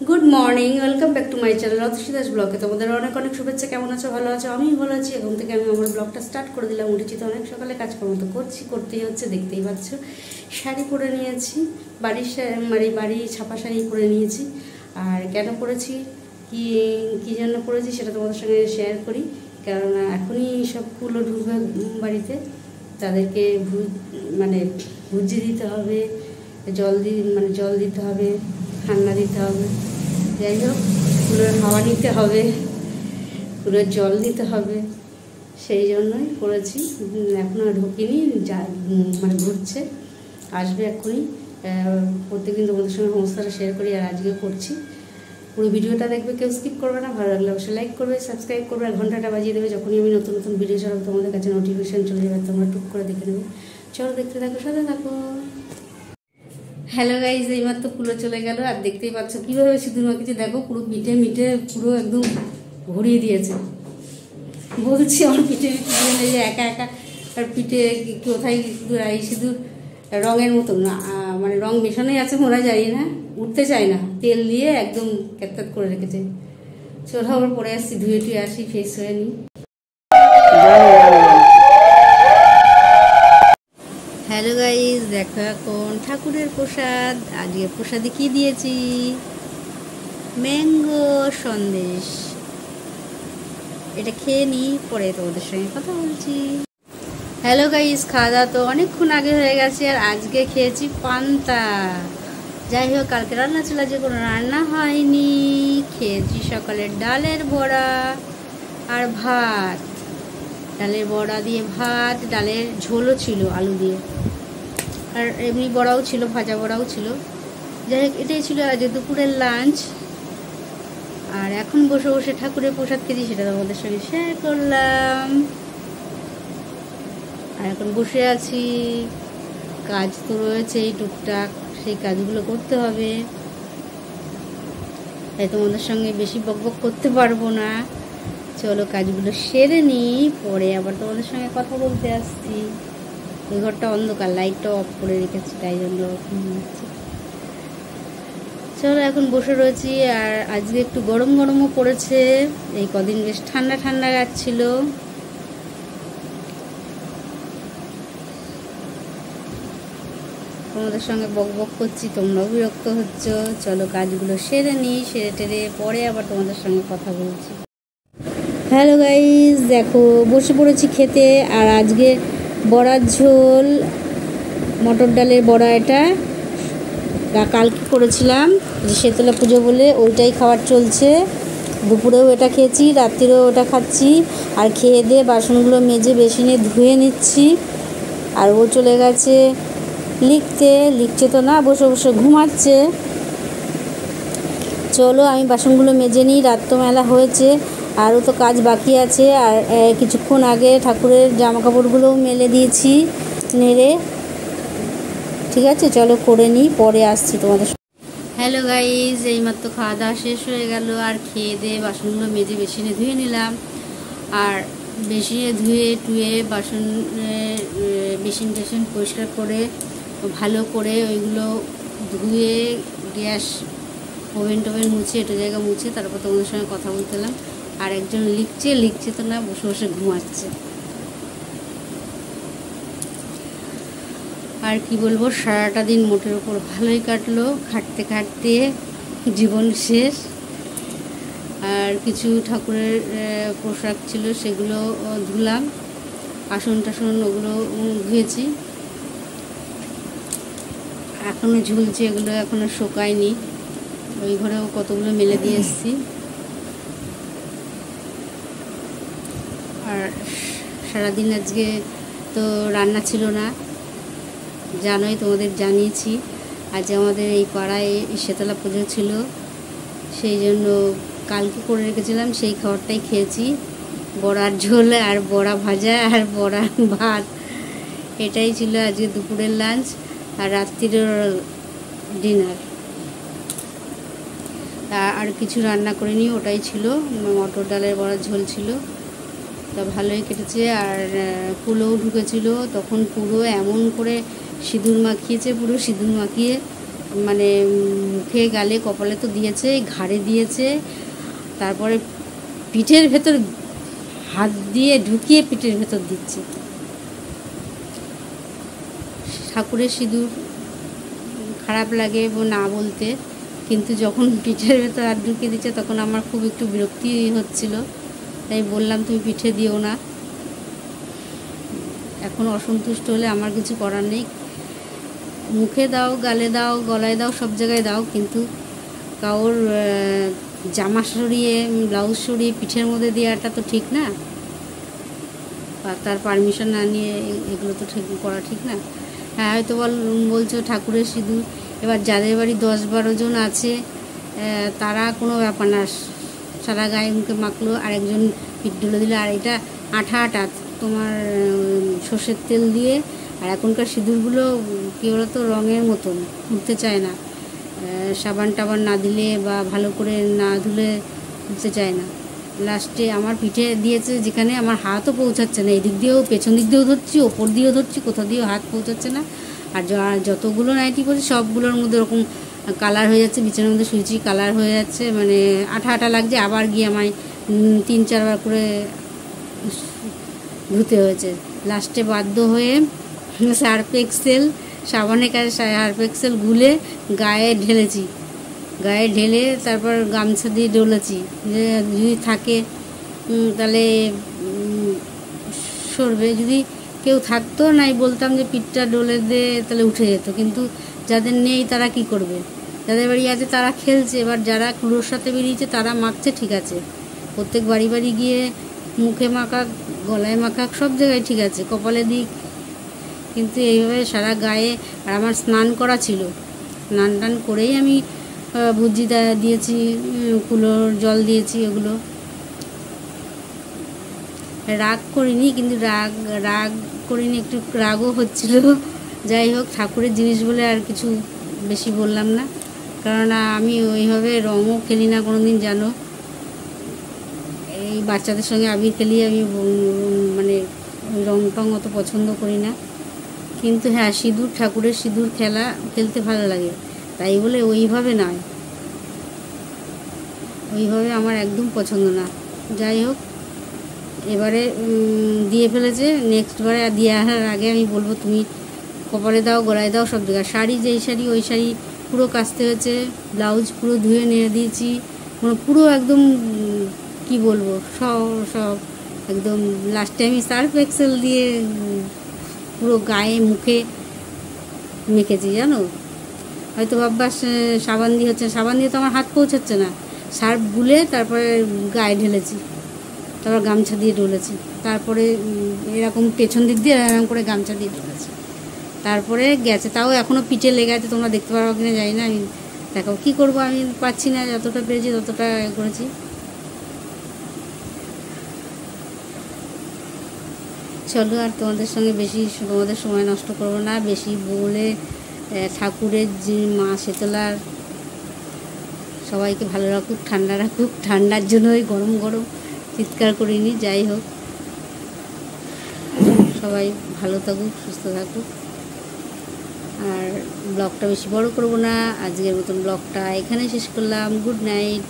Good morning, welcome back to my channel Atasi Das ব্লগে। তোমাদের অনেক অনেক শুভেচ্ছা। কেমন আছো? ভালো আছো? আমি ভালো আছি। এখন থেকে আমি আমার ব্লগটা স্টার্ট করে দিলাম। উঠেছি তো অনেক সকালে, কাজকর্ম তো করতেই হচ্ছে, দেখতেই পাচ্ছ। শাড়ি পরে নিয়েছি, বাড়ি ছাপা শাড়ি পরে নিয়েছি। আর কেন পরেছি, কী জন্য পরেছি সেটা তোমাদের সঙ্গে শেয়ার করি। কেননা এখনই সব ফুলও ঢুকবে বাড়িতে, তাদেরকে ভুজিয়ে দিতে হবে, জল দিতে হবে, ঠান্ডা দিতে হবে। যাই হোক, ফুলের হাওয়া নিতে হবে, ফুলের জল দিতে হবে, সেই জন্যই করেছি। এখনও ঢুকিনি, ঘুরছে, আসবে এক্ষুনি। প্রত্যেকদিন তোমাদের সঙ্গে সমস্যাটা শেয়ার করি, আর আজকে করছি। পুরো ভিডিওটা দেখবে, কেউ স্কিপ করবে না। ভালো লাগলে অবশ্যই লাইক করবে, সাবস্ক্রাইব করবে, আর ঘন্টাটা বাজিয়ে দেবে। যখনই আমি নতুন নতুন ভিডিও ছাড়াবো তোমাদের কাছে নোটিফিকেশান চলে যাবে, তোমরা টুক করে দেখে নেবে। চলো, দেখতে থাকো, সাথে থাকো। হ্যালো গাইজ, এইমাত্র কুলো চলে গেল, আর দেখতেই পাচ্ছ কীভাবে সিঁদুর মাখিয়েছে। দেখো, পুরো পিঠে পুরো একদম ভরিয়ে দিয়েছে। বলছি আমার পিঠে যে একা একা আর পিঠে কোথায় সিঁদুর রঙের মতো না, রং মেশানোই আছে, মোরা যাই না, উঠতে চায় না, তেল দিয়ে একদম ক্যাতক্যাত করে রেখেছে। চলো আবার পরে আসছি, ধুয়ে টুয়ে আসি, ফ্রেশ হয়ে নিই। হ্যালো গাইজ, দেখো এখন ঠাকুরের প্রসাদ। আজকে প্রসাদে কি দিয়েছি? ম্যাঙ্গো সন্দেশ। এটা খেয়ে নিই, পরে তোমাদের সঙ্গে কথা বলছি। হ্যালো গাইজ, খাওয়া দাওয়া তো অনেকক্ষণ আগে হয়ে গেছে, আর আজকে খেয়েছি পান্তা। যাই হোক, কালকে রান্না ছিল, যে কোনো রান্না হয়নি। খেয়েছি সকালে ডালের বড়া আর ভাত। ডালের বড়া দিয়ে ভাত, ডালের ঝোলও ছিল আলু দিয়ে, আর এমনি বড়াও ছিল, ভাজা বড়াও ছিল। যাই হোক, এটাই ছিল আজ দুপুরের লাঞ্চ। আর এখন বসে বসে ঠাকুরের প্রসাদ খেয়েছি, সেটা তোমাদের সঙ্গে শেয়ার করলাম। আর এখন বসে আছি, কাজ তো রয়েছেই টুকটাক, সেই কাজগুলো করতে হবে। তাই তোমাদের সঙ্গে বেশি বকবক করতে পারবো না। চলো কাজগুলো সেরে নিই, পরে আবার তোমাদের সঙ্গে কথা বলতে আসছি। ওই ঘরটা অন্ধকার, লাইটটা অফ করে রেখেছি, তাই জন্য চলো এখন বসে রয়েছি। আর আজকে একটু গরম গরমও পড়েছে, এই কদিন বেশ ঠান্ডা ঠান্ডা যাচ্ছিল। তোমাদের সঙ্গে বকবক করছি, তোমরাও বিরক্ত হচ্ছ। চলো কাজগুলো সেরে নিই, সেরে টেরে পরে আবার তোমাদের সঙ্গে কথা বলছি। হ্যালো গাইজ, দেখো বসে পড়েছি খেতে। আর আজকে বড়ার ঝোল, মটর ডালের বড়া। এটা কালকে করেছিলাম, যে শীতলা পুজো বলে, ওইটাই খাবার চলছে। দুপুরেও এটা খেয়েছি, রাত্রিরেও ওটা খাচ্ছি। আর খেয়ে দিয়ে বাসনগুলো মেজে বেসিনে ধুয়ে নিচ্ছি। আর ও চলে গেছে লিখছে তো না, বসে বসে ঘুমাচ্ছে। চলো আমি বাসনগুলো মেজে নিই, রাত তো মেলা হয়েছে, আরও তো কাজ বাকি আছে। আর কিছুক্ষণ আগে ঠাকুরের জামা কাপড়গুলোও মেলে দিয়েছি নেড়ে। ঠিক আছে, চলো করে নিই, পরে আসছি তোমাদের। হ্যালো গাইজ, এইমাত্র খাওয়া দাওয়া শেষ হয়ে গেল। আর খেয়ে দিয়ে বাসনগুলো মেজে বেসিনে ধুয়ে নিলাম। আর বেসিনে ধুয়ে টুয়ে বেসিন পরিষ্কার করে ভালো করে ওইগুলো ধুয়ে গ্যাস ওভেন টোভেন মুছে, একটা জায়গা মুছে, তারপর তোমাদের সঙ্গে কথা বলতেলাম। আর একজন লিখছে তো না, বসে বসে ঘুমাচ্ছে। আর কি বলবো, সারাটা দিন মোটের ওপর ভালোই কাটলো, খাটতে খাটতে জীবন শেষ। আর কিছু ঠাকুরের পোশাক ছিল, সেগুলো ধুলাম। আসন টাসন ওগুলো ধুয়েছি, এখনও ঝুলছে, এগুলো এখনও শুকায়নি। ওই ঘরেও কতগুলো মেলে দিয়ে এসেছি। আর সারাদিন আজকে তো রান্না ছিল না, জানোই, তোমাদের জানিয়েছি। আজ আমাদের এই পাড়ায় শীতলা পুজো ছিল, সেই জন্য কালকে করে রেখেছিলাম, সেই খাবারটাই খেয়েছি। বড়ার ঝোল আর বড়া ভাজা আর বড়া ভাত, এটাই ছিল আজকে দুপুরের লাঞ্চ। আর রাত্রির ডিনার। আর কিছু রান্না করিনি, ওটাই ছিল, মটর ডালের বড়ার ঝোল ছিল। তা ভালোই কেটেছে। আর কুলোও ঢুকেছিল, তখন পুরো এমন করে সিঁদুর মাখিয়েছে, পুরো সিঁদুর মাখিয়ে মানে মুখে গালে কপালে তো দিয়েছে, ঘাড়ে দিয়েছে, তারপরে পিঠের ভেতর হাত দিয়ে ঢুকিয়ে পিঠের ভেতর দিচ্ছে। ঠাকুরের সিঁদুর খারাপ লাগে না বলতে, কিন্তু যখন পিঠের ভেতর হাত ঢুকিয়ে দিচ্ছে তখন আমার খুব একটু বিরক্তি হচ্ছিল, তাই বললাম তুমি পিঠে দিও না। এখন অসন্তুষ্ট হলে আমার কিছু করার নেই, মুখে দাও, গালে দাও, গলায় দাও, সব জায়গায় দাও, কিন্তু কারোর জামা সরিয়ে ব্লাউজ সরিয়ে পিঠের মধ্যে দেওয়াটা তো ঠিক না, আর তার পারমিশন না নিয়ে এগুলো তো ঠিক করা ঠিক না। হ্যাঁ, হয়তো বলছো ঠাকুরের সিঁদুর, এবার যাদের বাড়ি 10-12 জন আছে তারা কোনো ব্যাপার না, সারা গায়ে মুখে মাখলো, আর একজন পিঠ ঢুলে দিল, আর এটা আঠা আঠা তোমার সর্ষের তেল দিয়ে। আর এখনকার সিঁদুরগুলো কী বলতো, রঙের মতন উঠতে চায় না, সাবান টাবান না দিলে বা ভালো করে না ধুলে উঠতে চায় না। লাস্টে আমার পিঠে দিয়েছে যেখানে আমার হাতও পৌঁছাচ্ছে না, এদিক দিয়েও পেছন দিক দিয়েও ধরছি, ওপর দিয়েও ধরছি, কোথাও দিয়েও হাত পৌঁছাচ্ছে না। আর যতগুলো নাইটি পড়ছি সবগুলোর মধ্যে ওরকম কালার হয়ে যাচ্ছে, বিছানার মধ্যে শুয়েছি কালার হয়ে যাচ্ছে, মানে আঠা আঠা লাগছে। আবার গিয়ে আমায় 3-4 বার করে ধুতে হয়েছে। লাস্টে বাধ্য হয়ে সার্ফ এক্সেল, সাবানের কাছে সার্ফ এক্সেল গুলে গায়ে ঢেলেছি, গায়ে ঢেলে তারপর গামছা দিয়ে ডলেছি, যে যদি থাকে তাহলে সরবে। যদি কেউ থাকতো নাই বলতাম যে পিঠটা ডলে দে, তাহলে উঠে যেত, কিন্তু যাদের নেই তারা কি করবে, যাদের বাড়ি আছে তারা খেলছে। এবার যারা কুলোর সাথে বেরিয়েছে তারা মাখছে, ঠিক আছে, প্রত্যেক বাড়ি বাড়ি গিয়ে মুখে মাখাক, গলায় মাখাক, সব জায়গায় ঠিক আছে, কপালে দিক, কিন্তু এইভাবে সারা গায়ে। আর আমার স্নান করা ছিল, স্নান টান করেই আমি ভুজি দিয়েছি, কুলোর জল দিয়েছি, ওগুলো রাগ করিনি, কিন্তু রাগ করিনি, একটু রাগও হচ্ছিল। যাই হোক, ঠাকুরের জিনিস বলে আর কিছু বেশি বললাম না, কারণ আমি ওইভাবে রঙও খেলি না কোনো দিন, জানো, এই বাচ্চাদের সঙ্গে আবির খেলি, আমি মানে রং টং অত পছন্দ করি না। কিন্তু হ্যাঁ, সিঁদুর, ঠাকুরের সিঁদুর খেলতে ভালো লাগে, তাই বলে ওইভাবে নয়, ওইভাবে আমার একদম পছন্দ না। যাই হোক, এবারে দিয়ে ফেলেছে, নেক্সট বারে দিয়ে আসার আগে আমি বলবো তুমি কপালে দাও, গলায় দাও, সব জায়গায়। শাড়ি, যেই শাড়ি ওই শাড়ি পুরো কাচতে হয়েছে, ব্লাউজ পুরো ধুয়ে নিয়ে দিয়েছি, মানে পুরো একদম কি বলবো, সব একদম। লাস্টে আমি সার্ফ এক্সেল দিয়ে পুরো গায়ে মুখে মেখেছি, জানো। হয়তো ভাববা সাবান দিয়ে হচ্ছে, সাবান দিয়ে তো আমার হাত পৌঁছাচ্ছে না, সার্ফ গুলে তারপরে গায়ে ঢেলেছি, তারপর গামছা দিয়ে ডলেছি, তারপরে এরকম পেছন দিক দিয়ে এরকম করে গামছা দিয়ে ডলেছি, তারপরে গেছে। তাও এখনও পিঠে লেগে আছে, তোমরা দেখতে পারো কিনা জানি না, আমি দেখাবো, কী করবো, আমি পাচ্ছি না, যতটা পেরেছি ততটা করেছি। চলো, আর তোমাদের সময় নষ্ট করবো না বেশি বলে। ঠাকুরের যে মা শীতলার সবাইকে ভালো রাখুক, ঠান্ডা রাখুক, ঠান্ডার জন্য ওই গরম গরম চিৎকার করিনি। যাই হোক, সবাই ভালো থাকুক, সুস্থ থাকুক। আর ব্লগটা বেশি বড় করবো না, আজকের মতন ব্লগটা এখানে শেষ করলাম। Good night.